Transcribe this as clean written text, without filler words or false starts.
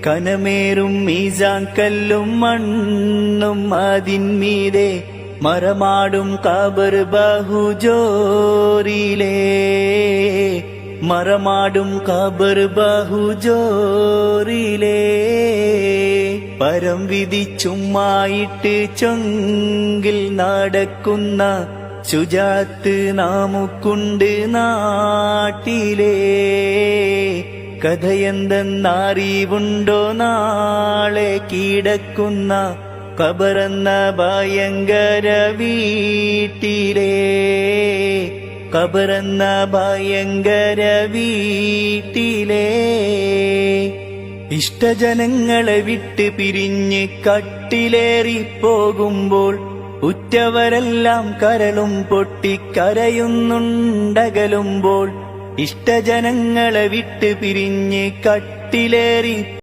കനമേറും മീസാൻ കല്ലും മണ്ണും അതിന്മീതെ മറമാടും ഖബർ ബഹുജോറിലേ മറമാടും ഖബർ ബഹുജോറിലേ പരം വിധിച്ചുമ്മായിട്ട് ചൊങ്കിൽ നടക്കുന്ന ശുജാത്ത് നാമുക്കുണ്ട് നാട്ടിലേ കഥയെന്തെന്നറിവുണ്ടോ നാളെ കിടക്കുന്ന ഖബറെന്ന ഭയങ്കര വീട്ടിലേ ഖബറെന്ന ഭയങ്കര വീട്ടിലേ ഇഷ്ടജനങ്ങളെ വിട്ട് പിരിഞ്ഞ് കട്ടിലേറിപ്പോകുമ്പോൾ ഉറ്റവരെല്ലാം കരളും പൊട്ടിക്കരയുന്നുണ്ടകലുമ്പോൾ ഇഷ്ടജനങ്ങളെ വിട്ട് പിരിഞ്ഞ് കട്ടിലേറി